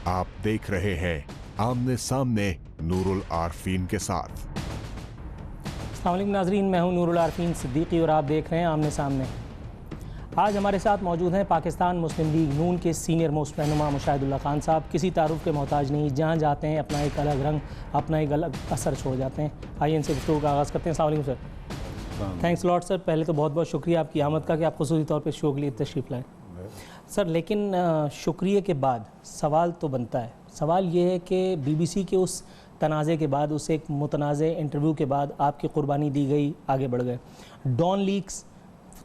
आप देख रहे हैं आमने सामने नूरुल आरफीन के साथ। अस्सलाम वालेकुम नाज़रीन, मैं हूं नूरुल आरफीन सिद्दीकी और आप देख रहे हैं आमने सामने। आज हमारे साथ मौजूद हैं पाकिस्तान मुस्लिम लीग नून के सीनियर मोस्ट रहनुमा मुशाहिदुल्लाह खान साहब। किसी तारुफ के मोहताज नहीं, जहां जाते हैं अपना एक अलग रंग, अपना एक अलग असर छोड़ जाते हैं। आइए इनसे गुफ्तगू का आगाज़ करते हैं। अस्सलाम वालेकुम सर। थैंक्स लॉट सर, पहले तो बहुत बहुत शुक्रिया आपकी आमद का कि आप खुसूसी तौर पर शो के लिए तशरीफ़ लाए सर। लेकिन शुक्रिया के बाद सवाल तो बनता है। सवाल ये है कि BBC के उस तनाज़े के बाद, उस एक मुतनाज़े इंटरव्यू के बाद आपकी कुर्बानी दी गई, आगे बढ़ गए। डॉन लीक्स,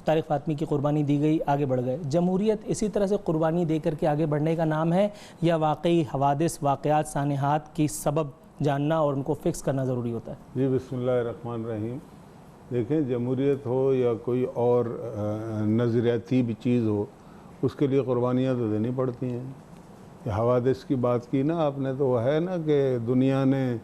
तारिक फ़ातमी की कुर्बानी दी गई, आगे बढ़ गए। जमहूरियत इसी तरह से कुर्बानी दे करके आगे बढ़ने का नाम है, या वाकई हवादिस, वाक़यात, सानेहात की सबब जानना और उनको फ़िक्स करना ज़रूरी होता है? जी, बिस्मिल्लाहिर्रहमानिर्रहीम। देखें, जमहूरियत हो या कोई और नज़रियाती भी चीज़ हो, उसके लिए कुर्बानियाँ तो देनी पड़ती हैं। हवादिस की बात की ना आपने, तो वह है ना कि दुनिया ने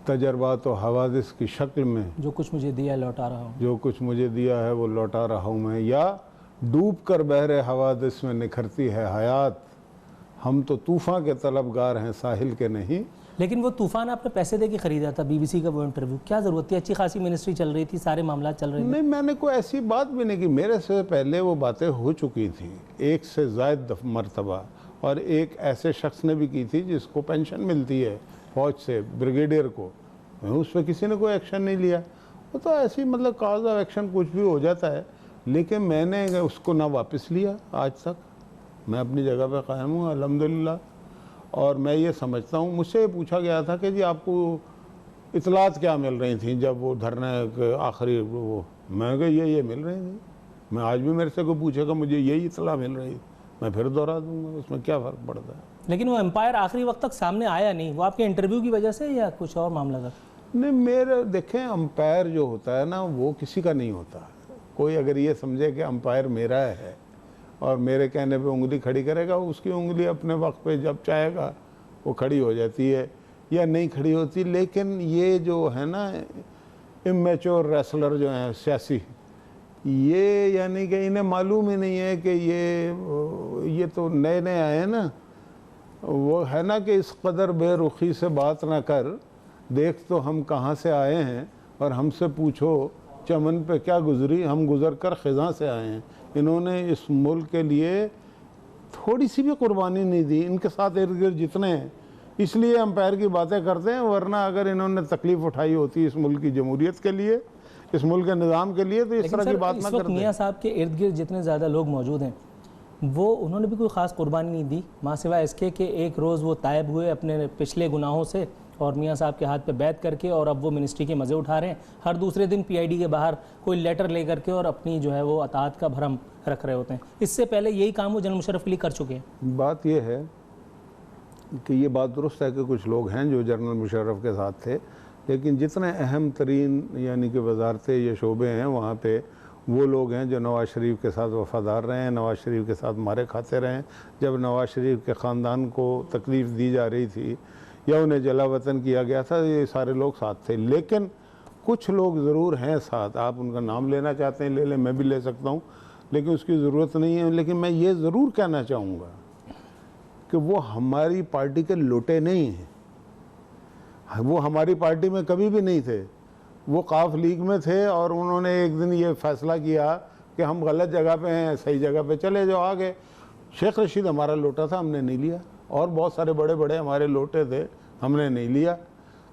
तजर्बात और हवादिस की शक्ल में जो कुछ मुझे दिया लौटा रहा हूँ, जो कुछ मुझे दिया है वो लौटा रहा हूँ मैं, या डूब कर बहरे हवादिस में निखरती है हयात, हम तो तूफ़ान के तलबगार हैं साहिल के नहीं। लेकिन वो तूफ़ान आपने पैसे दे के ख़रीदा था। BBC का वो इंटरव्यू, क्या ज़रूरत थी? अच्छी खासी मिनिस्ट्री चल रही थी, सारे मामला चल रहे थे। नहीं, मैंने कोई ऐसी बात भी नहीं की। मेरे से पहले वो बातें हो चुकी थी, एक से ज़ायद मरतबा, और एक ऐसे शख्स ने भी की थी जिसको पेंशन मिलती है फ़ौज से, ब्रिगेडियर को। उस पर किसी ने कोई एक्शन नहीं लिया। वो तो ऐसी मतलब काज ऑफ एक्शन कुछ भी हो जाता है, लेकिन मैंने उसको ना वापस लिया आज तक। मैं अपनी जगह पे कायम हूँ अल्हम्दुलिल्लाह। और मैं ये समझता हूँ, मुझसे पूछा गया था कि जी आपको इतलात क्या मिल रही थी जब वो धरने के आखिरी वो, मैं कहा ये मिल रही थी। मैं आज भी मेरे से कोई पूछेगा मुझे यही इतला मिल रही, मैं फिर दोहरा दूंगा, उसमें क्या फ़र्क पड़ता है। लेकिन वो एम्पायर आखिरी वक्त तक सामने आया नहीं, वो आपके इंटरव्यू की वजह से या कुछ और मामला था? नहीं, मेरे देखें, अंपायर जो होता है ना वो किसी का नहीं होता। कोई अगर ये समझे कि अंपायर मेरा है और मेरे कहने पे उंगली खड़ी करेगा, उसकी उंगली अपने वक्त पे जब चाहेगा वो खड़ी हो जाती है या नहीं खड़ी होती। लेकिन ये जो है ना इमेच्योर रेसलर जो हैं सियासी, ये यानी कि इन्हें मालूम ही नहीं है कि ये तो नए नए आए हैं ना। वो है ना कि इस कदर बेरुखी से बात ना कर, देख तो हम कहाँ से आए हैं, और हमसे पूछो चमन पे क्या गुजरी, हम गुजर कर ख़िज़ां से आए हैं। इन्होंने इस मुल्क के लिए थोड़ी सी भी कुर्बानी नहीं दी। इनके साथ इर्द गिर्द जितने हैं, इसलिए अंपायर की बातें करते हैं, वरना अगर इन्होंने तकलीफ़ उठाई होती इस मुल्क की जमहूरियत के लिए, इस मुल्क के निज़ाम के लिए, तो इस तरह की बात ना करते। मियाँ साहब के इर्द गिर्द जितने ज़्यादा लोग मौजूद हैं, वो उन्होंने भी कोई ख़ास कुर्बानी नहीं दी, माँ सिवाय इसके कि एक रोज़ वो तायब हुए अपने पिछले गुनाहों से और मियाँ साहब के हाथ पे बैत करके, और अब वो मिनिस्ट्री के मज़े उठा रहे हैं। हर दूसरे दिन PID के बाहर कोई लेटर ले करके और अपनी जो है वो अताअत का भरम रख रहे होते हैं। इससे पहले यही काम वो जनरल मुशर्रफ के लिए कर चुके हैं। बात यह है कि ये बात दुरुस्त है कि कुछ लोग हैं जो जनरल मुशर्रफ के साथ थे, लेकिन जितने अहम तरीन यानी कि वजारतें या शोबे हैं, वहाँ पे वो लोग हैं जो नवाज़ शरीफ के साथ वफ़ादार रहे हैं, नवाज़ शरीफ के साथ मारे खाते रहे हैं। जब नवाज़ शरीफ के ख़ानदान को तकलीफ़ दी जा रही थी या उन्हें जला वतन किया गया था, ये सारे लोग साथ थे। लेकिन कुछ लोग ज़रूर हैं साथ, आप उनका नाम लेना चाहते हैं ले लें, मैं भी ले सकता हूँ, लेकिन उसकी ज़रूरत नहीं है। लेकिन मैं ये ज़रूर कहना चाहूँगा कि वो हमारी पार्टी के लोटे नहीं हैं, वो हमारी पार्टी में कभी भी नहीं थे। वो काफ लीग में थे और उन्होंने एक दिन ये फ़ैसला किया कि हम गलत जगह पे हैं, सही जगह पे चले जाओ आगे। शेख रशीद हमारा लोटा था, हमने नहीं लिया, और बहुत सारे बड़े बड़े हमारे लोटे थे, हमने नहीं लिया।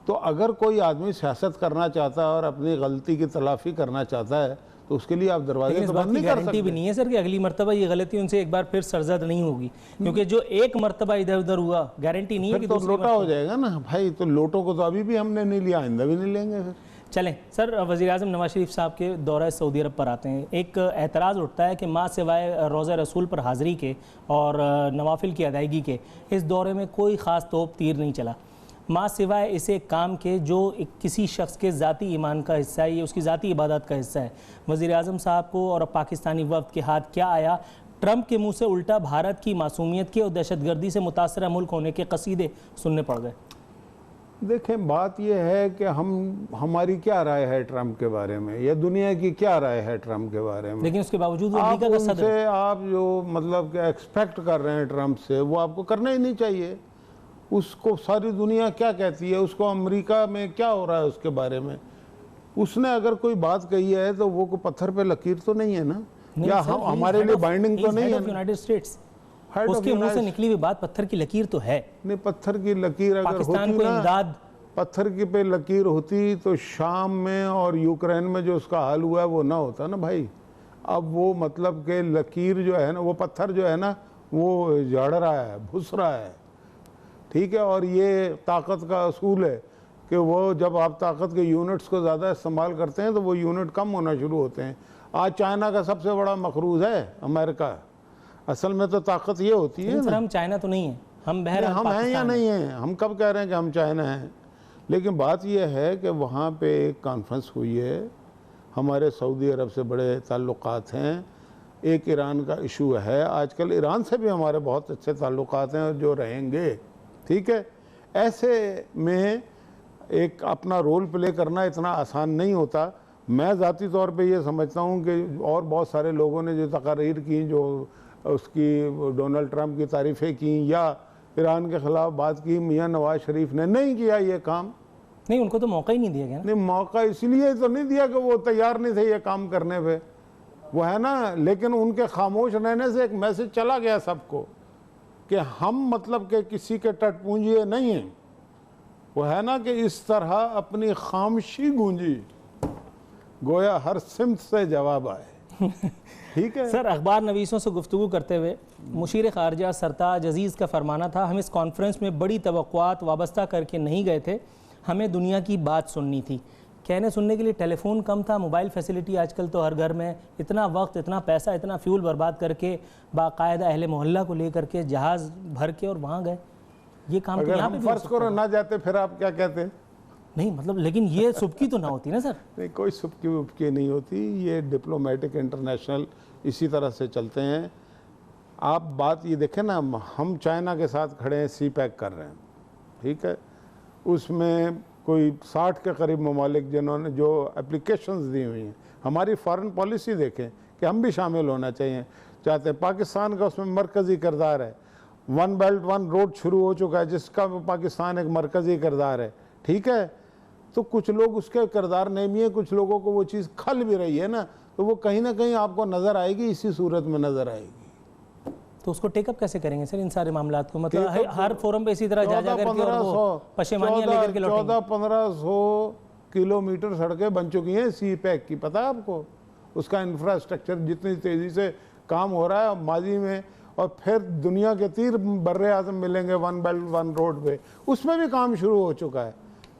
तो अगर कोई आदमी सियासत करना चाहता है और अपनी गलती की तलाफ़ी करना चाहता है, तो उसके लिए आप दरवाजे तो बंद नहीं कर सकते। गारंटी भी नहीं है सर कि अगली मरतबा ये गलती उनसे एक बार फिर सरजद नहीं होगी, क्योंकि जो एक मरतबा इधर उधर हुआ, गारंटी नहीं है कि तो लोटा हो जाएगा ना भाई। तो लोटों को तो अभी भी हमने नहीं लिया, आइंदा भी नहीं लेंगे। फिर चलें सर, वज़ीर-ए-आज़म नवाज़ शरीफ साहब के दौरा सऊदी अरब पर आते हैं। एक एतराज़ उठता है कि माँ सिवाय रोज़ा रसूल पर हाज़िरी के और नवाफिल की अदायगी के इस दौरे में कोई ख़ास तोप तीर नहीं चला, माँ सिवाय इसे काम के जो किसी शख्स के ज़ाती ईमान का हिस्सा है, ये उसकी ज़ाती इबादत का हिस्सा है। वज़ीर-ए-आज़म साहब को और पाकिस्तानी वफ़द के हाथ क्या आया? ट्रंप के मुँह से उल्टा भारत की मासूमियत के और दहशतगर्दी से मुतासरा मुल्क होने के कसीदे सुनने पड़ गए। देखें, बात यह है कि हमारी क्या राय है ट्रंप के बारे में, या दुनिया की क्या राय है ट्रंप के बारे में, लेकिन उसके बावजूद वो आप अमेरिका का सदर उनसे आप जो मतलब कि एक्सपेक्ट कर रहे हैं ट्रंप से, वो आपको करना ही नहीं चाहिए। उसको सारी दुनिया क्या कहती है, उसको अमेरिका में क्या हो रहा है उसके बारे में। उसने अगर कोई बात कही है तो वो को पत्थर पे लकीर तो नहीं है ना, या हमारे लिए बाइंडिंग तो नहीं है। यूनाइटेड स्टेट्स, उसके मुंह से निकली हुई बात पत्थर की लकीर तो है। नहीं, पत्थर की लकीर अगर पाकिस्तान होती को ना, इमदाद, पत्थर की पे लकीर होती तो शाम में और यूक्रेन में जो उसका हाल हुआ है वो ना होता ना भाई। अब वो मतलब के लकीर जो है ना, वो पत्थर जो है ना वो जड़ रहा है, घुस रहा है, ठीक है। और ये ताकत का असूल है कि वो जब आप ताकत के यूनिट्स को ज़्यादा इस्तेमाल करते हैं तो वो यूनिट कम होना शुरू होते हैं। आज चाइना का सबसे बड़ा मखरूज है अमेरिका, असल में तो ताकत ये होती है सर ना। हम चाइना तो नहीं है, हम बहरहाल हम हैं या पाकिस्तान नहीं हैं, हम कब कह रहे हैं कि हम चाइना हैं। लेकिन बात यह है कि वहाँ पे एक कॉन्फ्रेंस हुई है, हमारे सऊदी अरब से बड़े ताल्लुकात हैं, एक ईरान का इशू है, आजकल ईरान से भी हमारे बहुत अच्छे ताल्लुकात हैं जो रहेंगे, ठीक है। ऐसे में एक अपना रोल प्ले करना इतना आसान नहीं होता। मैं ज़ाती तौर पे ये समझता हूँ कि और बहुत सारे लोगों ने जो तकारीर की, जो उसकी डोनाल्ड ट्रंप की तारीफ़ें की या ईरान के ख़िलाफ़ बात की, मियाँ नवाज शरीफ ने नहीं किया ये काम। नहीं, उनको तो मौका ही नहीं दिया गया ना। नहीं, मौका इसलिए तो नहीं दिया कि वो तैयार नहीं थे ये काम करने पे, वो है ना। लेकिन उनके खामोश रहने से एक मैसेज चला गया सबको कि हम मतलब के किसी के टटपूंजिए नहीं हैं, वो है ना, कि इस तरह अपनी खामोशी गूंजी गोया हर सिमत से जवाब आए। ठीक है सर, अखबार नवीसों से गुफ्तगू करते हुए मुशीर ख़ारजा सरताज अजीज़ का फरमाना था, हम इस कॉन्फ्रेंस में बड़ी तवक्कुआत वाबस्ता करके नहीं गए थे, हमें दुनिया की बात सुननी थी। कहने सुनने के लिए टेलीफोन कम था, मोबाइल फैसिलिटी आजकल तो हर घर में, इतना वक्त, इतना पैसा, इतना फ्यूल बर्बाद करके बाकायदा अहले मोहल्ला को लेकर के जहाज़ भर के और वहाँ गए। ये काम तो यहाँ पे भी हो फर्ज सकता करो है। ना जाते फिर आप क्या कहते? नहीं मतलब, लेकिन ये सुबकी तो ना होती ना सर। नहीं, कोई सुबकी उबकी नहीं होती, ये डिप्लोमेटिक इंटरनेशनल इसी तरह से चलते हैं। आप बात ये देखें ना, हम चाइना के साथ खड़े हैं, सी पैक कर रहे हैं, ठीक है। उसमें कोई 60 के करीब ममालिक जिन्होंने जो एप्लीकेशंस दी हुई हैं, हमारी फॉरेन पॉलिसी देखें कि हम भी शामिल होना चाहिए चाहते हैं। पाकिस्तान का उसमें मरकज़ी किरदार है, वन बेल्ट वन रोड शुरू हो चुका है जिसका पाकिस्तान एक मरकज़ी किरदार है, ठीक है। तो कुछ लोग उसके किरदार नेमी है, कुछ लोगों को वो चीज़ खल भी रही है ना, तो वो कहीं ना कहीं आपको नज़र आएगी, इसी सूरत में नज़र आएगी। तो उसको टेकअप कैसे करेंगे सर इन सारे मामलात को? मतलब हर फोरम पे इसी तरह जा करके और वो पशेमानियां लेकर के लौटेंगे। 1400-1500 किलोमीटर सड़कें बन चुकी हैं सी पैक की, पता है आपको? उसका इंफ्रास्ट्रक्चर जितनी तेज़ी से काम हो रहा है माजी में, और फिर दुनिया के तीर बर्रे आज़म मिलेंगे वन बेल्ट वन रोड पे, उसमें भी काम शुरू हो चुका है।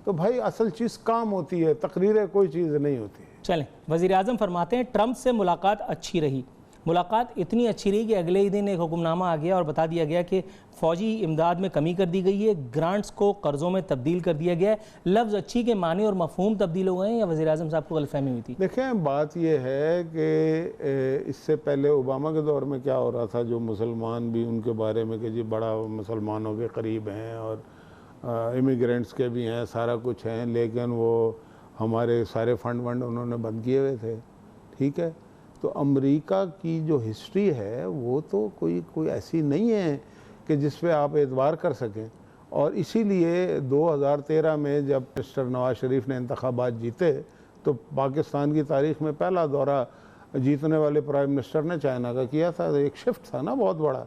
तो भाई असल चीज़ काम होती है, तकरीरें कोई चीज़ नहीं होती है। चलें, वज़ीर आज़म फरमाते हैं ट्रंप से मुलाकात अच्छी रही। मुलाकात इतनी अच्छी रही कि अगले ही दिन एक हुक्मनामा आ गया और बता दिया गया कि फ़ौजी इमदाद में कमी कर दी गई है, ग्रांट्स को कर्ज़ों में तब्दील कर दिया गया है। लफ्ज़ अच्छी के मानी और मफहूम तब्दील हो गए हैं या वज़ीर आज़म साहब को गलतफहमी हुई थी? देखें, बात यह है कि इससे पहले ओबामा के दौर में क्या हो रहा था, जो मुसलमान भी उनके बारे में कि जी बड़ा मुसलमानों के करीब हैं और इमिग्रेंट्स के भी हैं, सारा कुछ हैं, लेकिन वो हमारे सारे फंड उन्होंने बंद किए हुए थे, ठीक है। तो अमेरिका की जो हिस्ट्री है वो तो कोई ऐसी नहीं है कि जिस पे आप एतबार कर सकें। और इसीलिए 2013 में जब मिस्टर नवाज शरीफ ने इंतखाबात जीते तो पाकिस्तान की तारीख़ में पहला दौरा जीतने वाले प्राइम मिनिस्टर ने चाइना का किया था। एक शिफ्ट था ना बहुत बड़ा,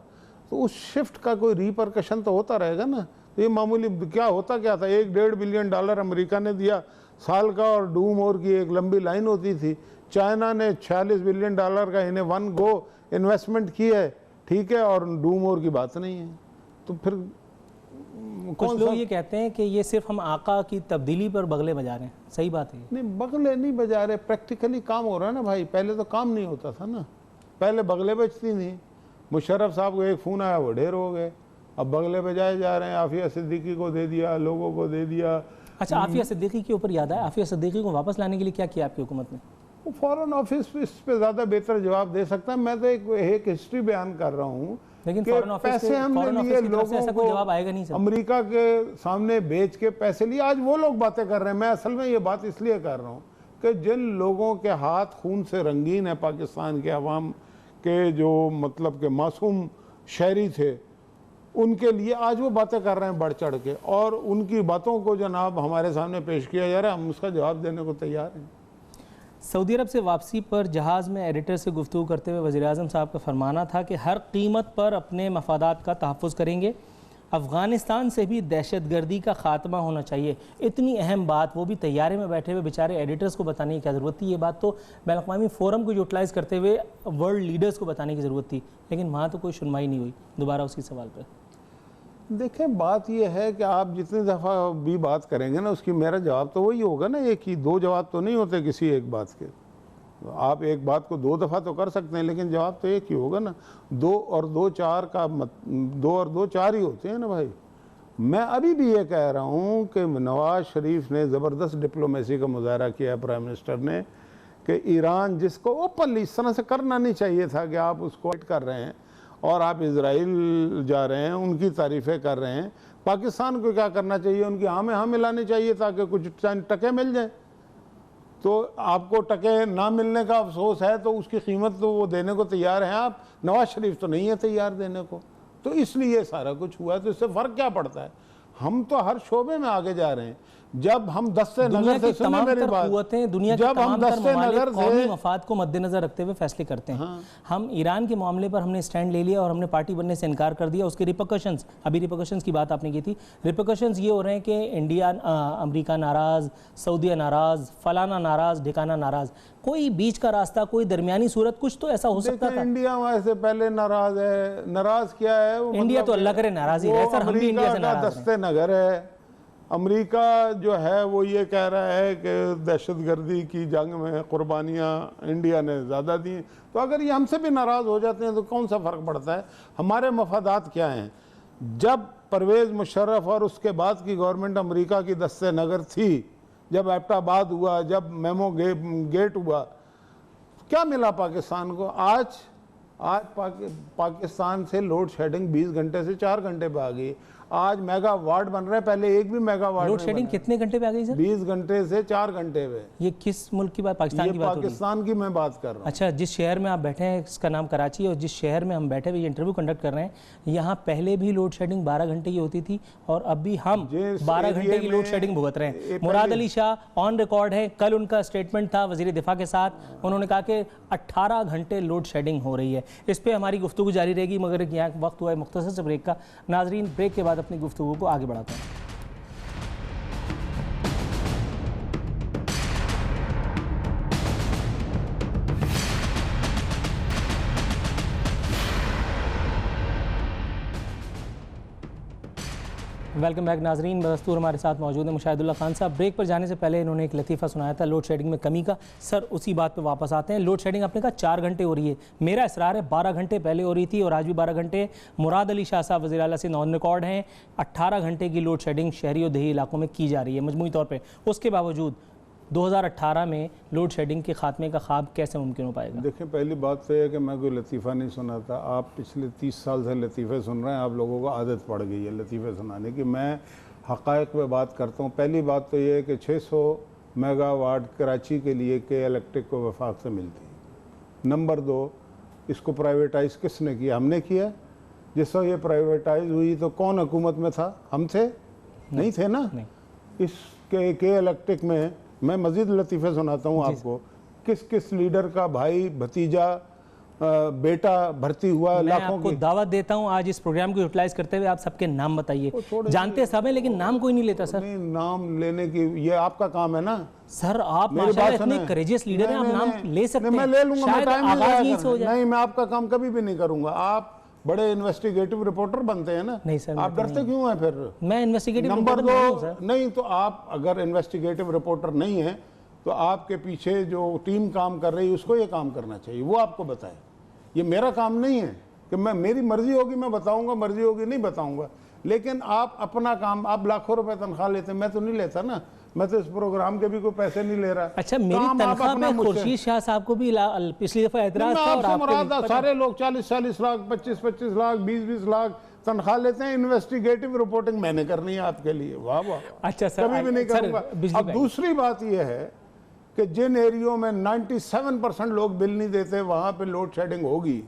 तो उस शिफ्ट का कोई रिपरकशन तो होता रहेगा ना। तो ये मामूली क्या होता क्या था, $1-1.5 बिलियन अमेरिका ने दिया साल का, और डू मोर की एक लंबी लाइन होती थी। चाइना ने $46 बिलियन का इन्हें वन गो इन्वेस्टमेंट की है, ठीक है, और डू मोर की बात नहीं है। तो फिर कुछ लोग ये कहते हैं कि ये सिर्फ हम आका की तब्दीली पर बगले बजा रहे हैं, सही बात है? नहीं, बगले नहीं बजा रहे, प्रैक्टिकली काम हो रहा है ना भाई। पहले तो काम नहीं होता था ना, पहले बगले बजती नहीं। मुशर्रफ साहब को एक फ़ोन आया वो ढेर हो गए, अब बगले बजाए जा रहे हैं। आफिया सिद्दीकी को दे दिया, लोगों को दे दिया। अच्छा, आफिया सिद्दीकी के ऊपर याद आया, आफिया सिद्दीकी को वापस लाने के लिए क्या किया आपकी हुकूमत ने? वो फॉरेन ऑफिस इस पे ज़्यादा बेहतर जवाब दे सकता है। मैं तो एक हिस्ट्री बयान कर रहा हूँ, लेकिन पैसे हमने लिए लोगों को, जवाब आएगा नहीं सर। अमेरिका के सामने बेच के पैसे लिए। आज वो लोग बातें कर रहे हैं। मैं असल में ये बात इसलिए कर रहा हूँ कि जिन लोगों के हाथ खून से रंगीन है, पाकिस्तान के अवाम के जो मतलब के मासूम शहरी थे, उनके लिए आज वो बातें कर रहे हैं बढ़ चढ़ के, और उनकी बातों को जनाब हमारे सामने पेश किया जा रहा है, हम उसका जवाब देने को तैयार हैं। सऊदी अरब से वापसी पर जहाज़ में एडिटर से गुफ्तगू करते हुए वज़ीर-ए-आज़म साहब का फरमाना था कि हर कीमत पर अपने मफादात का तहफ़्फ़ुज़ करेंगे, अफ़गानिस्तान से भी दहशतगर्दी का ख़ात्मा होना चाहिए। इतनी अहम बात वो भी तैयारे में बैठे हुए बेचारे एडिटर्स को बताने की क्या ज़रूरत थी? ये बात तो बैनुल-अक़वामी फ़ोरम को यूटिलाइज़ करते हुए वर्ल्ड लीडर्स को बताने की ज़रूरत थी, लेकिन वहाँ तो कोई सुनवाई नहीं हुई। दोबारा उसी सवाल पर देखें, बात यह है कि आप जितनी दफ़ा भी बात करेंगे ना, उसकी मेरा जवाब तो वही होगा ना, एक ही, दो जवाब तो नहीं होते किसी एक बात के। आप एक बात को दो दफ़ा तो कर सकते हैं, लेकिन जवाब तो एक ही होगा ना। 2 और 2 4 का 2 और 2 4 ही होते हैं ना भाई। मैं अभी भी ये कह रहा हूँ कि नवाज शरीफ ने ज़बरदस्त डिप्लोमेसी का मुजाहरा किया, प्राइम मिनिस्टर ने, कि ईरान जिसको ओपनली इस तरह से करना नहीं चाहिए था कि आप उसको हिट कर रहे हैं और आप इजराइल जा रहे हैं, उनकी तारीफ़ें कर रहे हैं। पाकिस्तान को क्या करना चाहिए? उनकी हाँ में हाँ मिलानी चाहिए ताकि कुछ टके मिल जाए। तो आपको टके ना मिलने का अफसोस है तो उसकी कीमत तो वो देने को तैयार हैं आप। नवाज शरीफ तो नहीं है तैयार देने को, तो इसलिए सारा कुछ हुआ है। तो इससे फ़र्क क्या पड़ता है? हम तो हर शोबे में आगे जा रहे हैं। जब हम दस्ते नगर से, सुने मेरी बात, दुनिया जब हम दस्ते नगर से मफाद को मद्देनजर रखते हुए फैसले करते हैं। हाँ। हम ईरान के मामले पर हमने स्टैंड ले लिया और हमने पार्टी बनने से इनकार कर दिया। उसके रिपरकशंस, अभी रिपरकशंस की बात आपने की थी, रिपरकशंस ये हो रहे हैं कि इंडिया, अमेरिका नाराज़, सऊदीया नाराज़, फलाना नाराज़, ढिकाना नाराज़। कोई बीच का रास्ता, कोई दरमियानी सूरत, कुछ तो ऐसा हो सकता था। इंडिया वहाँ से पहले नाराज़ है। नाराज़ क्या है? इंडिया तो अल्लाह करे नाराज़ ही है सर, हम भी इंडिया से नाराज़ हैं। दस्ते नगर है। अमेरिका जो है वो ये कह रहा है कि दहशतगर्दी की जंग में कुर्बानियाँ इंडिया ने ज़्यादा दी। तो अगर ये हमसे भी नाराज़ हो जाते हैं तो कौन सा फ़र्क पड़ता है? हमारे मफादात क्या हैं? जब परवेज़ मुशर्रफ और उसके बाद की गवर्नमेंट अमेरिका की दस्ते नगर थी, जब एबटाबाद हुआ, जब मेमो गेट हुआ, क्या मिला पाकिस्तान को? आज पाकिस्तान से लोड शेडिंग 20 घंटे से 4 घंटे पे आ गई। आज मेगा वाट बन रहे हैं, पहले एक भी मेगा वाट लोड शेडिंग कितने घंटे पे आ गई सर? 20 घंटे से 4 घंटे पे। ये किस मुल्क की बात? पाकिस्तान की बात? पाकिस्तान की मैं बात कर रहा हूँ। अच्छा, जिस शहर में आप बैठे हैं इसका नाम कराची है, और जिस शहर में हम बैठे हुए इंटरव्यू कंडक्ट कर रहे हैं, यहाँ पहले भी लोड शेडिंग 12 घंटे की होती थी और अब भी हम 12 घंटे की लोड शेडिंग भुगत रहे हैं। मुराद अली शाह ऑन रिकॉर्ड है, कल उनका स्टेटमेंट था वज़ीर दिफा के साथ, उन्होंने कहा कि 18 घंटे लोड शेडिंग हो रही है। इस पर हमारी गुफ्तगू जारी रहेगी, मगर यहाँ वक्त हुआ है मुख्तसर से ब्रेक का। नाजरीन, ब्रेक के बाद अपनी गुफ्तगू को आगे बढ़ाते हैं। वेलकम बैक नाजरीन। बदस्तूर हमारे साथ मौजूद है मुशाहिदुल्लाह खान साहब। ब्रेक पर जाने से पहले इन्होंने एक लतीफ़ा सुनाया था लोड शेडिंग में कमी का। सर, उसी बात पे वापस आते हैं। लोड शेडिंग आपने कहा 4 घंटे हो रही है, मेरा इसरार है 12 घंटे पहले हो रही थी और आज भी 12 घंटे। मुराद अली शाह साहब वज़ीर आला से ऑन रिकॉर्ड हैं, 18 घंटे की लोड शेडिंग शहरी और देही इलाकों में की जा रही है मजमूई तौर पर। उसके बावजूद 2018 में लोड शेडिंग के खात्मे का ख्वाब कैसे मुमकिन हो पाएगा? देखिए, पहली बात तो यह है कि मैं कोई लतीफ़ा नहीं सुनाता। आप पिछले 30 साल से लतीफ़े सुन रहे हैं, आप लोगों को आदत पड़ गई है लतीफ़े सुनाने की। मैं हक़ाइक़ पे बात करता हूँ। पहली बात तो ये है कि 600 मेगावाट कराची के लिए के इलेक्ट्रिक को वफाक से मिलती है। नंबर 2, इसको प्राइवेटाइज़ किसने किया? हमने किया। जिस वक्त ये प्राइवेटाइज़ हुई तो कौन हुकूमत में था? हम थे? नहीं थे ना। इसके के इलेक्ट्रिक में मैं मज़ीद लतीफ़े सुनाता हूँ आपको। किस किस लीडर का भाई, भतीजा, बेटा भर्ती हुआ। मैं आपको दावत देता हूं आज इस प्रोग्राम को यूटिलाइज करते हुए आप सबके नाम बताइए। जानते सब हैं लेकिन नाम कोई नहीं लेता सर। नहीं, नाम लेने की ये आपका काम है ना सर। आप माशाल्लाह इतने करेजियस लीडर हैं, आप नाम ले सकते हैं। मैं ले लूंगा, शायद आगाज यहीं से हो जाए। नहीं, मैं आपका काम कभी भी नहीं करूंगा। आप बड़े इन्वेस्टिगेटिव रिपोर्टर बनते हैं ना। नहीं सर, आप डरते क्यों हैं फिर? मैं इन्वेस्टिगेटिव नंबर 2 नहीं, तो आप अगर इन्वेस्टिगेटिव रिपोर्टर नहीं है तो आपके पीछे जो टीम काम कर रही है उसको ये काम करना चाहिए, वो आपको बताए। ये मेरा काम नहीं है कि मेरी मर्जी होगी मैं बताऊंगा, मर्जी होगी नहीं बताऊंगा। लेकिन आप अपना काम, आप लाखों रुपए तनख्वाह लेते हैं, मैं तो नहीं लेता ना। मैं तो इस प्रोग्राम के भी कोई पैसे नहीं ले रहा। अच्छा, मेरी तनख्वाह पे खुर्शीद शाह साहब को भी पिछली दफा एतराज था और आपको सारे लोग 40-40 लाख, 25-25 लाख, 20-20 लाख तनख्वाह लेते हैं। इन्वेस्टिगेटिव रिपोर्टिंग मैंने करनी है आपके लिए। वाह वाह। अच्छा सर, कभी भी नहीं करूंगा। अब दूसरी बात यह है कि जिन एरियो में 97% लोग बिल नहीं देते वहां पे लोड शेडिंग होगी,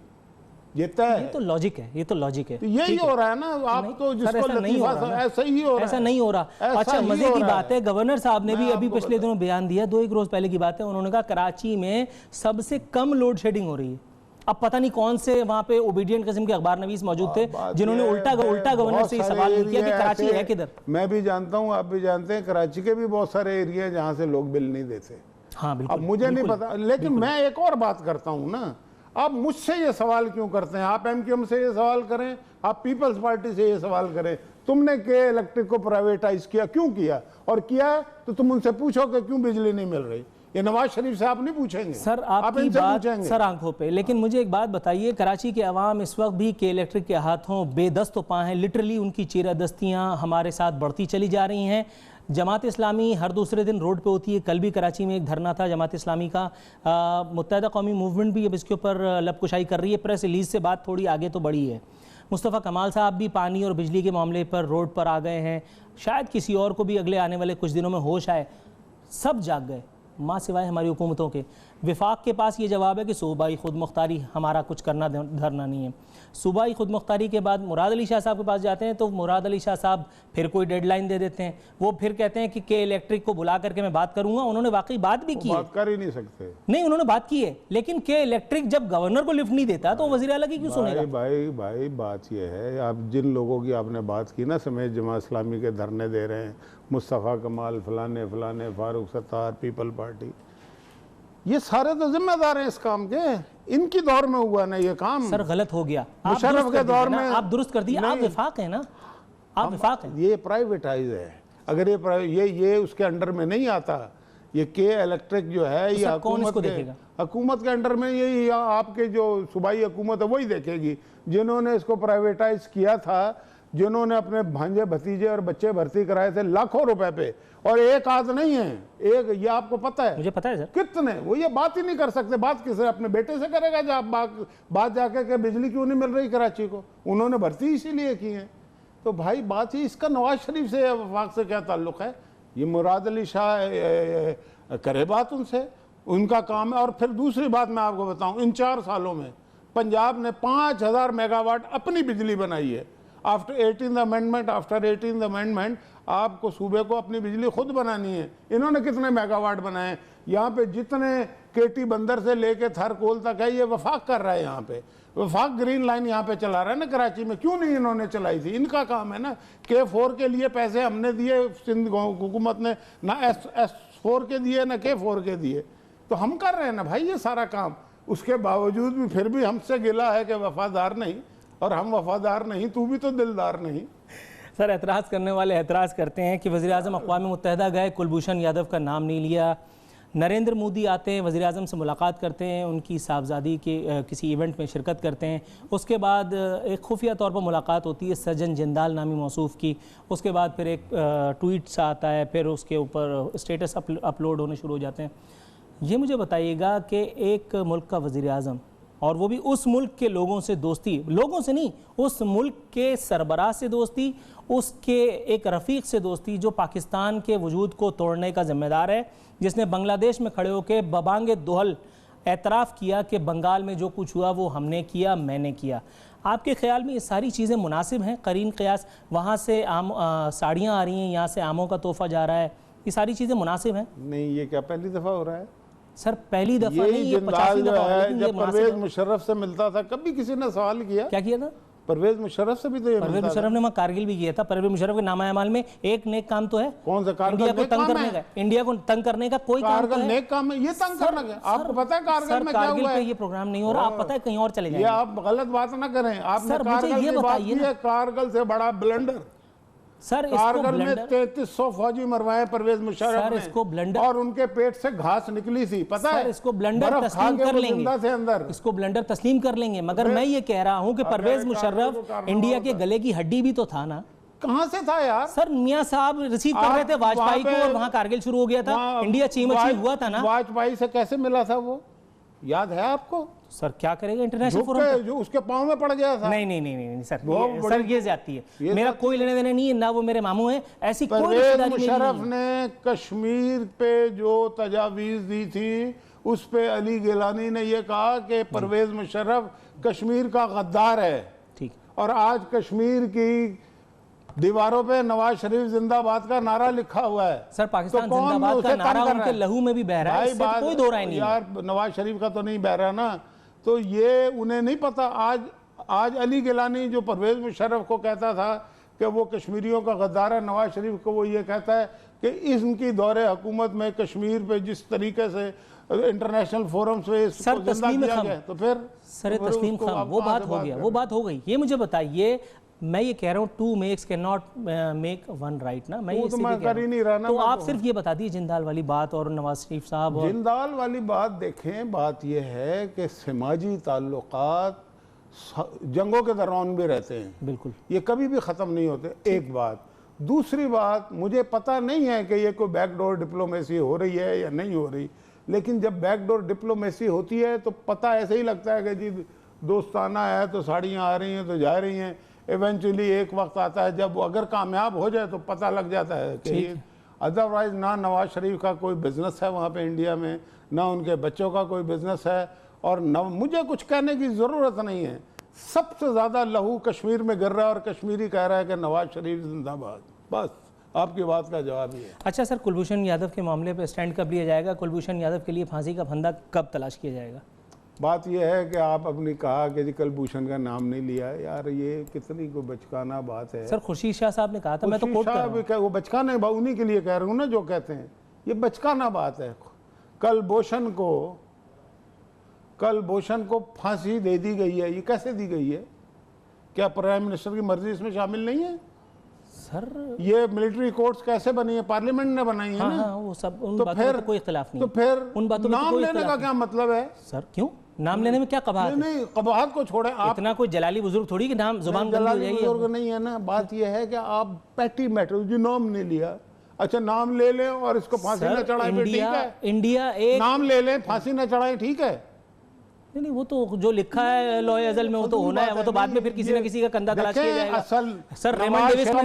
जीतता है। ये तो लॉजिक है, ये तो लॉजिक है। तो यही हो रहा है ना, आप तो जिसको ऐसा नहीं हो रहा, ऐसा ही हो रहा है, ऐसा नहीं हो रहा। ऐसा अच्छा, ही मजे हो की रहा बात है, गवर्नर साहब ने भी अभी पिछले दिनों बयान दिया, 2-1 रोज पहले की बात है, उन्होंने कहा कराची में सबसे कम लोड शेडिंग हो रही है। अब पता नहीं कौन से वहां पे ओबीडियंट किस्म के अखबार नवीस मौजूद थे जिन्होंने उल्टा गवर्नर से ये सवाल किया कि कराची है किधर। मैं भी जानता हूं, आप भी जानते हैं, कराची के भी बहुत सारे एरिया जहां से लोग बिल नहीं देते। हाँ बिल्कुल। अब मुझे नहीं पता, लेकिन मैं एक और बात करता हूं ना, आप मुझसे ये सवाल क्यों करते हैं? आप एमक्यूएम से ये सवाल करें, आप पीपल्स पार्टी से ये सवाल करें, तुमने के इलेक्ट्रिक को प्राइवेटाइज किया, क्यों किया? और किया है तो तुम उनसे पूछो कि क्यों बिजली नहीं मिल रही। ये नवाज शरीफ से आप नहीं पूछेंगे सर, आप आपकी इनसे बात पूछेंगे सर आंखों पे। लेकिन मुझे एक बात बताइए, कराची के अवाम इस वक्त भी के इलेक्ट्रिक के हाथों बेदस्त पाए हैं, लिटरली उनकी चीरादस्तियां हमारे साथ बढ़ती चली जा रही हैं। जमात इस्लामी हर दूसरे दिन रोड पे होती है, कल भी कराची में एक धरना था जमात इस्लामी का। मुत्तहदा कौमी मूवमेंट भी अब इसके ऊपर लबकुशाई कर रही है, प्रेस रिलीज से बात थोड़ी आगे तो बढ़ी है। मुस्तफ़ा कमाल साहब भी पानी और बिजली के मामले पर रोड पर आ गए हैं, शायद किसी और को भी अगले आने वाले कुछ दिनों में होश आए। सब जाग गए माँ सिवाय हमारी हुकूमतों के। विफाक के पास ये जवाब है कि सूबाई खुद मुख्तारी, हमारा कुछ करना धरना नहीं है। सूबाई खुद मुख्तारी के बाद मुराद अली शाह साहब के पास जाते हैं तो मुराद अली शाह साहब फिर कोई डेडलाइन दे देते हैं। वो फिर कहते हैं कि के इलेक्ट्रिक को बुला करके मैं बात करूंगा। उन्होंने वाकई बात भी की है, बात कर ही नहीं सकते। नहीं उन्होंने बात की है, लेकिन के इलेक्ट्रिक जब गवर्नर को लिफ्ट नहीं देता तो वजीर आला की क्यों सुनेगा? भाई बात यह है, आप जिन लोगों की आपने बात की ना समेत जमात इस्लामी के धरने दे रहे हैं, मुस्तफ़ा कमाल, फलाने फलाने, फारूक सत्तार, पीपल पार्टी, ये सारे तो जिम्मेदार हैं इस काम के। इनकी दौर में हुआ ना ये काम। सर गलत हो गया, मुशर्रफ के दौर में आप दुरुस्त कर दिए। आप विफाक है ना, आप विफाक हैं। ये प्राइवेटाइज है, अगर ये उसके अंडर में नहीं आता, ये के इलेक्ट्रिक जो है ये हुकूमत के अंडर में, ये आपके जो सूबाई हुकूमत है वही देखेगी। जिन्होंने इसको प्राइवेटाइज किया था, जिन्होंने अपने भांजे भतीजे और बच्चे भर्ती कराए थे लाखों रुपए पे, और एक आध नहीं है, एक, ये आपको पता है? मुझे पता है सर। कितने, वो ये बात ही नहीं कर सकते। बात किसे, अपने बेटे से करेगा जो आप बात जाके के बिजली क्यों नहीं मिल रही कराची को? उन्होंने भर्ती इसीलिए की है। तो भाई बात ही इसका नवाज शरीफ से वफाक से क्या ताल्लुक है? ये मुराद अली शाह करे बात उनसे, उनका काम है। और फिर दूसरी बात मैं आपको बताऊं, इन 4 सालों में पंजाब ने 5000 मेगावाट अपनी बिजली बनाई है। आफ्टर 18th अमेंडमेंट आपको सूबे को अपनी बिजली खुद बनानी है। इन्होंने कितने मेगावाट बनाए? यहाँ पे जितने केटी बंदर से लेके थरकोल तक है, ये वफाक कर रहा है। यहाँ पे वफाक ग्रीन लाइन यहाँ पे चला रहा है ना कराची में। क्यों नहीं इन्होंने चलाई थी? इनका काम है ना। K4 के लिए पैसे हमने दिए, सिंध हुकूमत ने ना S4 के दिए ना K4 के दिए, तो हम कर रहे हैं ना भाई ये सारा काम। उसके बावजूद भी फिर भी हमसे गिला है कि वफादार नहीं, और हम वफादार नहीं, तू भी तो दिलदार नहीं। सर एतराज़ करने वाले एतराज़ करते हैं कि वज़ीर-ए-आज़म अक़वाम मुत्तहिदा गए, कुलभूषण यादव का नाम नहीं लिया। नरेंद्र मोदी आते हैं, वज़ीर-ए-आज़म से मुलाकात करते हैं, उनकी साहबजादी के किसी इवेंट में शिरकत करते हैं। उसके बाद एक खुफिया तौर पर मुलाकात होती है सज्जन जिंदाल नामी मौसूफ़ की। उसके बाद फिर एक ट्वीट सा आता है, फिर उसके ऊपर स्टेटस अपलोड होने शुरू हो जाते हैं। ये मुझे बताइएगा कि एक मुल्क का वज़ीर-ए-आज़म, और वो भी उस मुल्क के लोगों से दोस्ती, लोगों से नहीं, उस मुल्क के सरबराह से दोस्ती, उसके एक रफ़ीक से दोस्ती जो पाकिस्तान के वजूद को तोड़ने का ज़िम्मेदार है, जिसने बांग्लादेश में खड़े होकर बबांगे दोहल एतराफ़ किया कि बंगाल में जो कुछ हुआ वो हमने किया, मैंने किया। आपके ख्याल में ये सारी चीज़ें मुनासिब हैं? करीन क़यास, वहाँ से साड़ियाँ आ रही हैं, यहाँ से आमों का तोहफ़ा जा रहा है, ये सारी चीज़ें मुनासिब हैं? नहीं, ये क्या पहली दफ़ा हो रहा है? सर पहली दफ़ा नहीं, ये 50वीं दफ़ा हो रहा है। जब परवेज मुशर्रफ से मिलता था, कभी किसी ने सवाल किया? क्या किया था? परवेज मुशर्रफ से भी तो ये परवेज मुशर्रफ ने वहाँ कारगिल भी किया था। परवेज मुशर्रफ के नामा अमाल में एक नेक काम तो है। कौन सा कारगिल? इंडिया को तंग करने का, इंडिया को तंग करने का कोई काम तो है? नेक काम है ये तंग करना क्या? आपको पता है कारगिल में क्या हुआ है? ये प्रोग्राम नहीं हो रहा, आप पता है कहीं और चले जाएंगे। ये आप गलत बात ना करें। आपने कारगिल की बात की है, कारगिल से बड़ा ब्लंडर। सर कारगिल में 3300 फौजी मरवाए परवेज मुशर्रफ ने, इसको ब्लंडर, और उनके पेट से घास निकली थी, पता है? इसको ब्लंडर तस्लीम कर लेंगे, अंदर इसको ब्लंडर तस्लीम कर लेंगे, मगर मैं ये कह रहा हूं कि परवेज मुशर्रफ इंडिया के गले की हड्डी भी तो था ना। कहां से था यार? सर मियां साहब रिसीव कर रहे थे वाजपेयी को, और वहां कारगिल शुरू हो गया था, इंडिया चीमची हुआ था ना। वाजपेयी से कैसे मिला था वो, याद है आपको? सर क्या करेगा इंटरनेशनल फोरम जो उसके पांव में पड़ गया था? नहीं सर, सर ये जाती है, मेरा कोई लेने देने नहीं है, ना वो मेरे मामू हैं, ऐसी कोई रिश्तेदारी नहीं है। मुशर्रफ ने कश्मीर पे जो तजावीज दी थी उस पे अली गिलानी ने ये कहा कि परवेज मुशर्रफ कश्मीर का गद्दार है। ठीक। और आज कश्मीर की दीवारों पे नवाज शरीफ जिंदाबाद का नारा लिखा हुआ है। सर पाकिस्तान तो कौन जिंदाबाद उसे का तंग नारा कर रहा उनके लहू में भी बह रहा है, भाई इससे तो कोई दो राय नहीं है। यार नवाज शरीफ का तो नहीं बह रहा ना, तो ये उन्हें नहीं पता। आज अली गिलानी जो परवेज मुशर्रफ को कहता था कि वो कश्मीरियों का गद्दार है, नवाज शरीफ को वो ये कहता है कि इनकी दौरे हुकूमत में कश्मीर पे जिस तरीके से इंटरनेशनल फोरम्स पे सर तस्लीम खान, तो फिर सर तस्लीम खान वो बात हो गया, वो बात हो गई। ये मुझे बताइए, मैं ये कह रहा हूँ two makes can not make one right ना, मैं ये तो मैं कर ही नहीं रहा ना। तो आप सिर्फ ये बता दीजिए जिंदाल वाली बात और नवाज शरीफ साहब और जिंदाल वाली बात देखें, बात यह है कि समाजी ताल्लुकात जंगों के दौरान भी रहते हैं, बिल्कुल ये कभी भी ख़त्म नहीं होते। एक बात। दूसरी बात, मुझे पता नहीं है कि ये कोई बैकडोर डिप्लोमेसी हो रही है या नहीं हो रही, लेकिन जब बैकडोर डिप्लोमेसी होती है तो पता ऐसे ही लगता है कि जी दोस्ताना है तो साड़ियाँ आ रही हैं तो जा रही हैं। इवेंचुअली एक वक्त आता है जब अगर कामयाब हो जाए तो पता लग जाता है कि अदरवाइज ना नवाज शरीफ का कोई बिजनेस है वहाँ पे इंडिया में, ना उनके बच्चों का कोई बिजनेस है, और न मुझे कुछ कहने की ज़रूरत नहीं है। सबसे ज़्यादा लहू कश्मीर में गिर रहा है और कश्मीरी कह रहा है कि नवाज शरीफ जिंदाबाद। बस आपकी बात का जवाब ही है। अच्छा सर, कुलभूषण यादव के मामले पर स्टैंड कब लिया जाएगा? कुलभूषण यादव के लिए फांसी का फंदा कब तलाश किया जाएगा? बात यह है कि आप अपनी कहा कि जी कुलभूषण का नाम नहीं लिया, यार ये कितनी को बचकाना बात है। सर खुर्शीद शाह साहब ने कहा था, मैं तो कोट कर रहा हूं। वो बचकाना उन्हीं के लिए कह रहा हूँ ना जो कहते हैं, ये बचकाना बात है। कुलभूषण को फांसी दे दी गई है, ये कैसे दी गई है? क्या प्राइम मिनिस्टर की मर्जी इसमें शामिल नहीं है? सर ये मिलिट्री कोर्ट्स कैसे बनी है? पार्लियामेंट ने बनाई है ना। हाँ, वो सब उन तो बातों में तो कोई इख्तिलाफ नहीं। तो फिर उन बातों में नाम लेने का क्या मतलब है? सर क्यों नाम लेने में क्या कबाहत? नहीं कबाहत को छोड़े, आप इतना कोई जलाली बुजुर्ग थोड़ी कि नाम जुबान बंद हो जाएगी। बुजुर्ग नहीं है ना। बात यह है कि आप पैटी मैटर जो नाम नहीं लिया, अच्छा नाम ले लें और इसको फांसी न चढ़ाएं, ठीक है। इंडिया एक नाम ले लें, फांसी न चढ़ाएं, ठीक है। नहीं वो तो जो लिखा है लॉ अजल में वो तो होना है, वो तो बाद में फिर किसी ना किसी का कंधा तलाश किया जाएगा। असल सर रेमंड डेविस को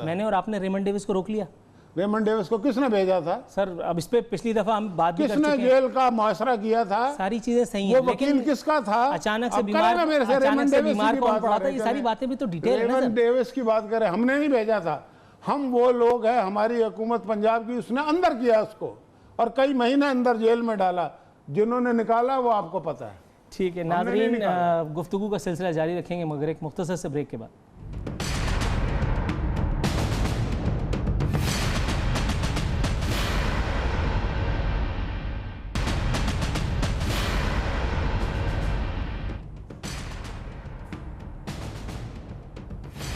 मैंने और आपने रेमंड डेविस को रोक लिया। रेमंड डेविस को किसने भेजा था? सर अब इस पे पिछली दफा हम बात भी कर चुके हैं। किसने जेल का मुआसरा किया था? सारी चीजें सही हैं, वो वकील किसका था? अचानक से बीमार कौन पड़ा था? ये सारी बातें भी तो डिटेल है ना। रेमंड डेविस की बात करें, हमने नहीं भेजा था। हम वो लोग हैं, हमारी हुकूमत पंजाब की, उसने अंदर किया उसको और कई महीने अंदर जेल में डाला। जिन्होंने निकाला वो आपको पता है। ठीक है नाज़रीन, गुफ्तगू का सिलसिला जारी रखेंगे मगर एक मुख्तसर से ब्रेक के बाद।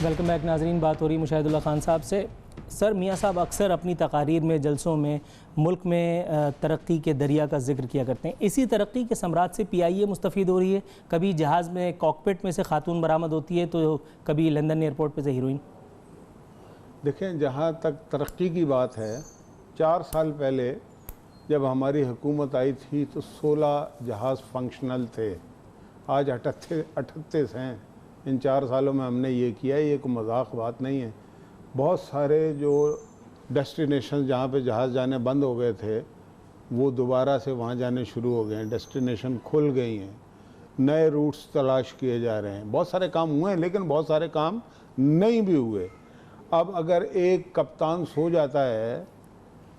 वेलकम बैक नाज़रीन, बात हो रही मुशाहिदुल्लाह खान साहब से। सर मियाँ साहब अक्सर अपनी तकारीर में, जलसों में मुल्क में तरक्की के दरिया का जिक्र किया करते हैं। इसी तरक्की के सम्राट से PIA मुस्तफ़ीद हो रही है। कभी जहाज़ में कॉकपिट में से खातून बरामद होती है तो कभी लंदन एयरपोर्ट पे से हीरोइन। देखें, जहाँ तक तरक्की की बात है, 4 साल पहले जब हमारी हुकूमत आई थी तो 16 जहाज़ फंक्शनल थे। आज 38 हैं। इन 4 सालों में हमने ये किया है, ये कोई मजाक बात नहीं है। बहुत सारे जो डेस्टिनेशन जहाँ पे जहाज़ जाने बंद हो गए थे वो दोबारा से वहाँ जाने शुरू हो गए हैं। डेस्टिनेशन खुल गई हैं, नए रूट्स तलाश किए जा रहे हैं। बहुत सारे काम हुए हैं लेकिन बहुत सारे काम नहीं भी हुए। अब अगर एक कप्तान सो जाता है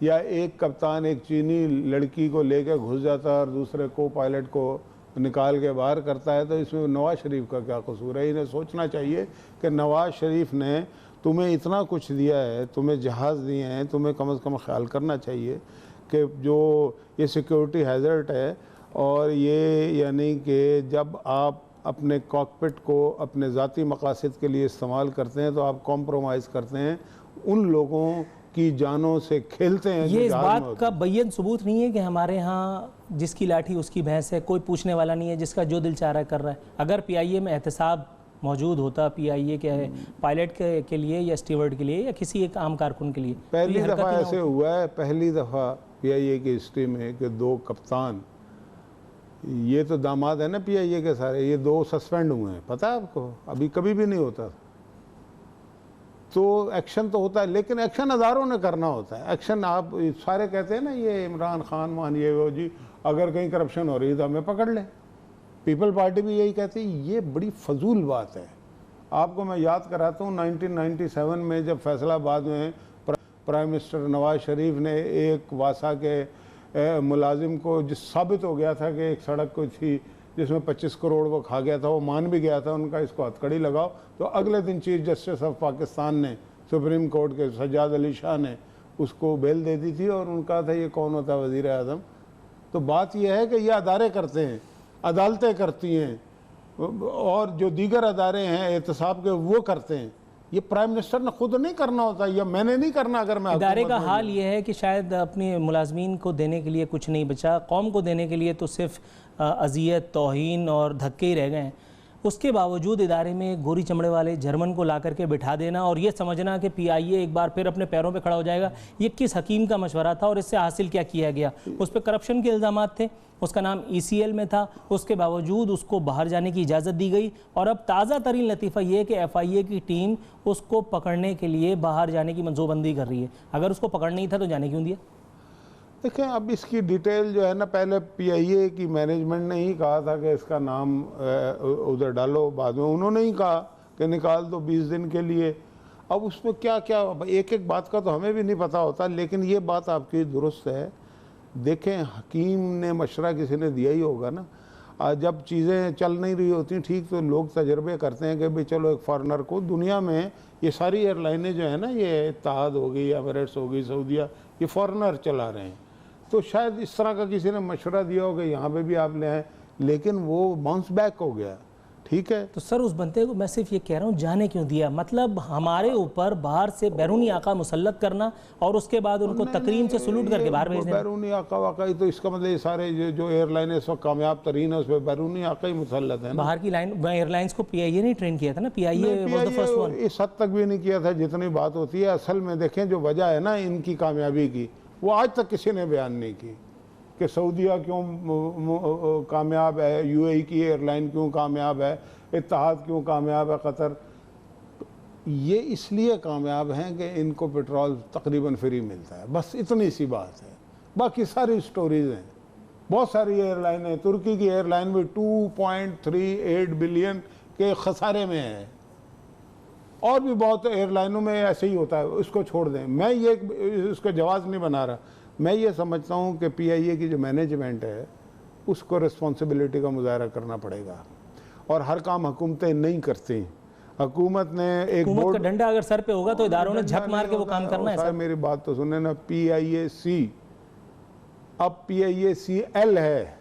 या एक कप्तान एक चीनी लड़की को लेकर घुस जाता है और दूसरे को पायलट को निकाल के बाहर करता है, तो इसमें नवाज शरीफ का क्या कसूर है? इन्हें सोचना चाहिए कि नवाज शरीफ ने तुम्हें इतना कुछ दिया है, तुम्हें जहाज़ दिए हैं, तुम्हें कम से कम ख्याल करना चाहिए कि जो ये सिक्योरिटी हैज़र्ड है और ये यानी कि जब आप अपने कॉकपिट को अपने ज़ाती मकासद के लिए इस्तेमाल करते हैं तो आप कॉम्प्रोमाइज़ करते हैं, उन लोगों की जानों से खेलते हैं। ये इस बात का बैन सबूत नहीं है कि हमारे यहाँ जिसकी लाठी उसकी भैंस है, कोई पूछने वाला नहीं है, जिसका जो दिल चाह रहा कर रहा है। अगर PIA में एहतसाब मौजूद होता, PIA के पायलट के लिए या स्टीवर्ड के लिए या किसी एक आम कारकुन के लिए, पहली दफ़ा ऐसे हुआ है, पहली दफ़ा PIA की हिस्ट्री में कि 2 कप्तान, ये तो दामाद है ना PIA के सारे, ये 2 सस्पेंड हुए हैं। पता है आपको? अभी कभी भी नहीं होता था। तो एक्शन तो होता है, लेकिन एक्शन हज़ारों ने करना होता है। एक्शन आप सारे कहते हैं ना, ये इमरान खान मान ये वो जी, अगर कहीं करप्शन हो रही है तो हमें पकड़ लें। पीपल पार्टी भी यही कहती है, ये बड़ी फजूल बात है। आपको मैं याद कराता हूँ 1997 में जब फैसलाबाद में प्राइम मिनिस्टर नवाज शरीफ ने एक वासा के मुलाजिम को जिस साबित हो गया था कि एक सड़क को थी जिसमें 25 करोड़ वो खा गया था, वो मान भी गया था, उनका इसको हथकड़ी लगाओ, तो अगले दिन चीफ जस्टिस ऑफ पाकिस्तान ने, सुप्रीम कोर्ट के सज्जाद अली शाह ने उसको बेल दे दी थी और उनका था ये कौन होता है वज़ीर आज़म। तो बात यह है कि ये अदारे करते हैं, अदालतें करती हैं, और जो दीगर अदारे हैं एहतसाब के वो करते हैं। ये प्राइम मिनिस्टर ने खुद नहीं करना होता, या मैंने नहीं करना। अगर मैं इदारे का हाल ये है कि शायद अपने मुलाजमीन को देने के लिए कुछ नहीं बचा, कौम को देने के लिए तो सिर्फ अजियत, तौहीन और धक्के ही रह गए हैं। उसके बावजूद इदारे में गोरी चमड़े वाले जर्मन को ला करके बिठा देना और ये समझना कि PIA एक बार फिर अपने पैरों पे खड़ा हो जाएगा, ये किस हकीम का मशवरा था और इससे हासिल क्या किया गया? उस पर करप्शन के इल्ज़ामात थे, उसका नाम ECL में था, उसके बावजूद उसको बाहर जाने की इजाज़त दी गई। और अब ताज़ा तरीन लतीफ़ा ये कि FIA की टीम उसको पकड़ने के लिए बाहर जाने की मंसूबबंदी कर रही है। अगर उसको पकड़ना ही था तो जाने क्यों दिया? देखें, अब इसकी डिटेल जो है ना, पहले PIA की मैनेजमेंट ने ही कहा था कि इसका नाम उधर डालो, बाद में उन्होंने ही कहा कि निकाल दो 20 दिन के लिए। अब उसमें क्या क्या एक एक बात का तो हमें भी नहीं पता होता, लेकिन ये बात आपकी दुरुस्त है। देखें, हकीम ने मशवरा किसी ने दिया ही होगा ना। जब चीज़ें चल नहीं रही होती ठीक, तो लोग तजर्बे करते हैं कि भाई चलो एक फॉरेनर को, दुनिया में ये सारी एयरलाइनें जो है ना, ये इत्तेहाद हो गई, एमिरेट्स हो गई, सऊदिया, ये फॉरेनर चला रहे हैं। तो शायद इस तरह का किसी ने मशवरा दिया होगा यहाँ पे भी आप ले आए, लेकिन वो बाउंस बैक हो गया। ठीक है, तो सर उस बंदे को मैं सिर्फ ये कह रहा हूँ, जाने क्यों दिया? मतलब हमारे ऊपर बाहर से बैरूनी आका मुसल्लत करना और उसके बाद उनको तकरीम से सलूट करके बाहर भेज देना। बैरूनी आका वाका ही तो इसका मतलब ये सारे जो एयरलाइन इस वक्त कामयाब तरीन है उस पर बैरूनी आका ही मुसल्लत है ना। बाहर की एयरलाइंस को PIA नहीं ट्रेन किया था ना, PIA was the first one। इस हद तक भी नहीं किया था जितनी बात होती है। असल में देखें, जो वजह है ना इनकी कामयाबी की, वो आज तक किसी ने बयान नहीं की कि सऊदिया क्यों कामयाब है, UAE की एयरलाइन क्यों कामयाब है, इत्तेहाद क्यों कामयाब है, कतर। ये इसलिए कामयाब हैं कि इनको पेट्रोल तकरीबन फ्री मिलता है, बस इतनी सी बात है। बाकी सारी स्टोरीज हैं। बहुत सारी एयरलाइनें, तुर्की की एयरलाइन भी 2.38 बिलियन के खसारे में है, और भी बहुत एयरलाइनों में ऐसे ही होता है। उसको छोड़ दें, मैं ये उसका जवाब नहीं बना रहा। मैं ये समझता हूँ कि PIA की जो मैनेजमेंट है उसको रिस्पॉन्सिबिलिटी का मुजाहरा करना पड़ेगा, और हर काम हुकूमतें नहीं करती। हुकूमत ने एक बोर्ड का डंडा अगर सर पे होगा तो इदारों ने झक मार के वो काम करना है। सर मेरी बात तो सुने ना, PIAC अब PIACL है,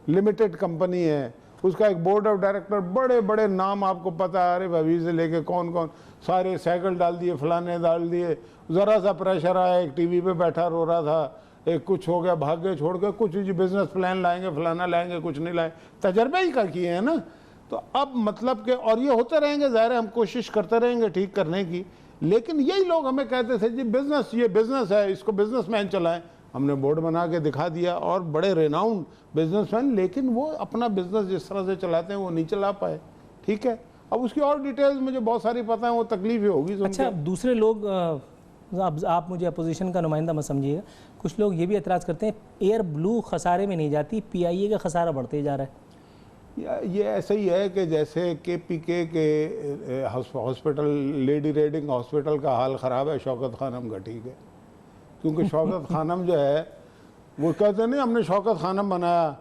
लिमिटेड कंपनी है, उसका एक बोर्ड ऑफ डायरेक्टर, बड़े बड़े नाम आपको पता है, अरे भवी से लेके कौन कौन, सारे साइकिल डाल दिए, फलाने डाल दिए। ज़रा सा प्रेशर आया, एक TV पे बैठा रो रहा था, एक कुछ हो गया, भाग गए छोड़ के, कुछ बिजनेस प्लान लाएंगे, फलाना लाएंगे, कुछ नहीं लाए, तजर्बे ही का किए हैं ना। तो अब मतलब कि, और ये होते रहेंगे, ज़ाहिर है हम कोशिश करते रहेंगे ठीक करने की, लेकिन यही लोग हमें कहते थे जी बिजनेस, ये बिजनेस है, इसको बिजनेसमैन चलाएं। हमने बोर्ड बना के दिखा दिया, और बड़े रेनाउंड बिजनेसमैन, लेकिन वो अपना बिजनेस जिस तरह से चलाते हैं वो नहीं चला पाए। ठीक है, अब उसकी और डिटेल्स मुझे बहुत सारी पता है, वो तकलीफ ही होगी। अच्छा, दूसरे लोग, आप मुझे अपोजिशन का नुमाइंदा मत समझिएगा, कुछ लोग ये भी एतराज़ करते हैं एयर ब्लू खसारे में नहीं जाती, PIA का खसारा बढ़ते जा रहा है। ये ऐसा ही है कि जैसे KPK के हॉस्पिटल, लेडी रेडिंग हॉस्पिटल का हाल ख़राब है, शौकत खानम का ठीक है, क्योंकि शौकत खानम जो है वो कहते नहीं हमने शौकत खानम बनाया,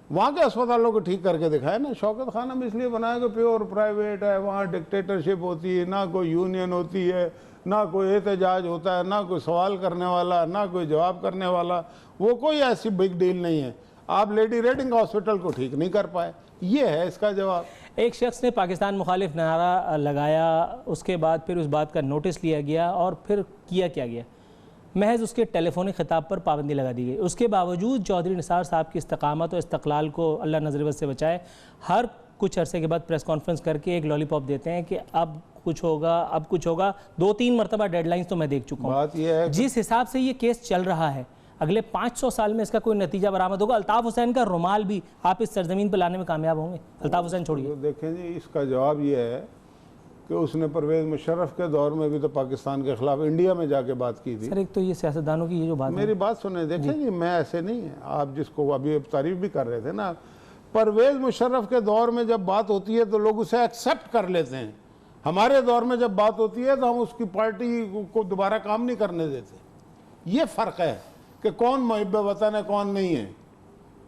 वहाँ के अस्पतालों को ठीक करके दिखाया ना। शौकत खानम इसलिए बनाया कि प्योर प्राइवेट है, वहाँ डिक्टेटरशिप होती है, ना कोई यूनियन होती है, ना कोई एहतजाज होता है, ना कोई सवाल करने वाला, ना कोई जवाब करने वाला, वो कोई ऐसी बिग डील नहीं है। आप लेडी रेडिंग हॉस्पिटल को ठीक नहीं कर पाए, ये है इसका जवाब। एक शख्स ने पाकिस्तान मुखालिफ नारा लगाया, उसके बाद फिर उस बात का नोटिस लिया गया, और फिर किया क्या गया, महज उसके टेलीफोनिक खिताब पर पाबंदी लगा दी गई। उसके बावजूद चौधरी निसार साहब की इस्तकामत और इस्तक़लाल को अल्लाह नज़रबद से बचाए, हर कुछ अरसे के बाद प्रेस कॉन्फ्रेंस करके एक लॉलीपॉप देते हैं कि अब कुछ होगा, अब कुछ होगा। 2-3 मरतबा डेडलाइंस तो मैं देख चुका हूँ। बात यह है जिस हिसाब से ये केस चल रहा है, अगले 500 साल में इसका कोई नतीजा बरामद होगा। अल्ताफ़ हुसैन का रुमाल भी आप इस सरजमीन पर लाने में कामयाब होंगे? अल्ताफ़ हुसैन छोड़िए। देखें जी, इसका जवाब ये है कि उसने परवेज़ मुशर्रफ के दौर में भी तो पाकिस्तान के ख़िलाफ़ इंडिया में जाके बात की थी। सर एक तो ये सियासतदानों की ये जो बात है, मेरी बात सुने, देखें जी, मैं ऐसे नहीं है, आप जिसको अभी तारीफ भी कर रहे थे ना, परवेज़ मुशर्रफ के दौर में जब बात होती है तो लोग उसे एक्सेप्ट कर लेते हैं। हमारे दौर में जब बात होती है तो हम उसकी पार्टी को दोबारा काम नहीं करने देते। ये फ़र्क है कि कौन मुहिब्ब वतन है, कौन नहीं है।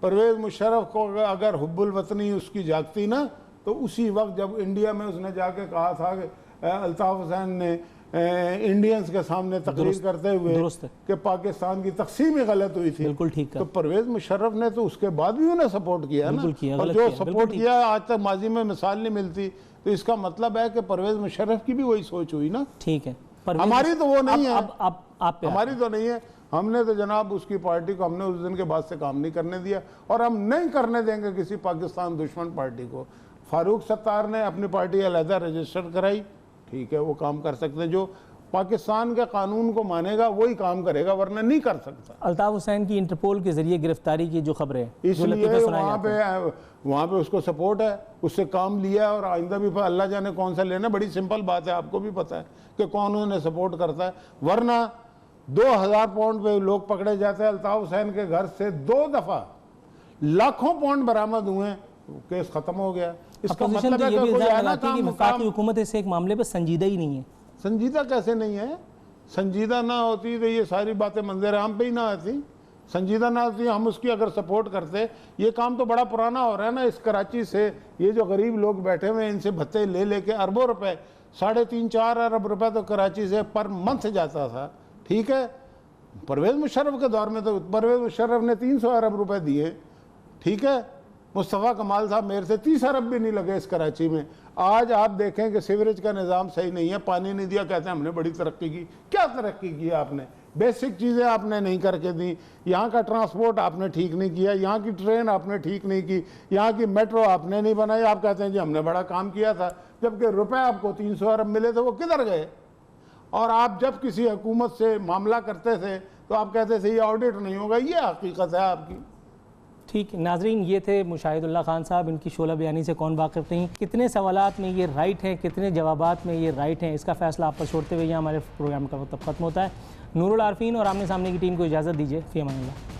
परवेज़ मुशर्रफ को अगर हुब्बुल वतनी उसकी जागती ना, तो उसी वक्त जब इंडिया में उसने जाके कहा था कि अल्ताफ़ हुसैन ने इंडियंस के सामने तकरीर करते हुए कि पाकिस्तान की तकसीम ही गलत हुई थी, बिल्कुल ठीक, तो परवेज़ मुशर्रफ ने तो उसके बाद भी उन्हें सपोर्ट किया ना, और जो सपोर्ट किया आज तक माजी में मिसाल नहीं मिलती। तो इसका मतलब है कि परवेज़ मुशर्रफ की भी वही सोच हुई ना। ठीक है, हमारी तो वो नहीं है, आप हमारी तो नहीं है। हमने तो जनाब उसकी पार्टी को हमने उस दिन के बाद से काम नहीं करने दिया, और हम नहीं करने देंगे किसी पाकिस्तान दुश्मन पार्टी को। फारूक सत्तार ने अपनी पार्टी अलहदा रजिस्टर कराई, ठीक है, वो काम कर सकते हैं। जो पाकिस्तान के कानून को मानेगा वही काम करेगा, वरना नहीं कर सकता। अल्ताफ़ हुसैन की इंटरपोल के जरिए गिरफ्तारी की जो खबरें हैं, इसलिए वहाँ पे उसको सपोर्ट है, उससे काम लिया है, और आइंदा भी अल्लाह जाने कौन सा लेना। बड़ी सिंपल बात है, आपको भी पता है कि कौन उन्हें सपोर्ट करता है। वरना 2000 पाउंड पे लोग पकड़े जाते हैं। अल्ताफ़ हुसैन के घर से 2 दफ़ा लाखों पाउंड बरामद हुए, केस खत्म हो गया। इसका मतलब तो है ये भी कि कोई इल्ज़ाम ना लगाती है कि वफाकी हुकूमत इस एक मामले पर संजीदा ही नहीं है। संजीदा कैसे नहीं है? संजीदा ना होती तो ये सारी बातें मंजर आम पे ही ना आती। संजीदा ना होती, हम उसकी अगर सपोर्ट करते। ये काम तो बड़ा पुराना हो रहा है ना। इस कराची से ये जो गरीब लोग बैठे हुए हैं, इनसे भत्ते ले लेके अरबों रुपए, 3.5-4 अरब रुपए तो कराची से पर मंथ जाता था, ठीक है। परवेज़ मुशर्रफ के दौर में तो परवेज़ मुशर्रफ ने 300 अरब रुपए दिए, ठीक है। मुस्तफ़ा कमाल साहब मेरे से 30 अरब भी नहीं लगे इस कराची में। आज आप देखें कि सीवरेज का निज़ाम सही नहीं है, पानी नहीं दिया, कहते हैं हमने बड़ी तरक्की की। क्या तरक्की की आपने? बेसिक चीज़ें आपने नहीं करके दी। यहाँ का ट्रांसपोर्ट आपने ठीक नहीं किया, यहाँ की ट्रेन आपने ठीक नहीं की, यहाँ की मेट्रो आपने नहीं बनाई। आप कहते हैं जी हमने बड़ा काम किया था, जबकि रुपए आपको 300 अरब मिले थे, वो किधर गए? और आप जब किसी हुकूमत से मामला करते थे तो आप कहते थे ये ऑडिट नहीं होगा। ये हकीकत है आपकी। ठीक, नाजरीन, ये थे मुशाहिदुल्लाह खान साहब। इनकी शोला बयानी से कौन वाकिफ़ नहीं। कितने सवालात में ये राइट हैं, कितने जवाबात में ये राइट हैं, इसका फ़ैसला आप पर छोड़ते हुए यहाँ हमारे प्रोग्राम का वक्त ख़त्म होता है। नूरुल आरफीन और आमने सामने की टीम को इजाज़त दीजिए। फ़ी अमान अल्लाह।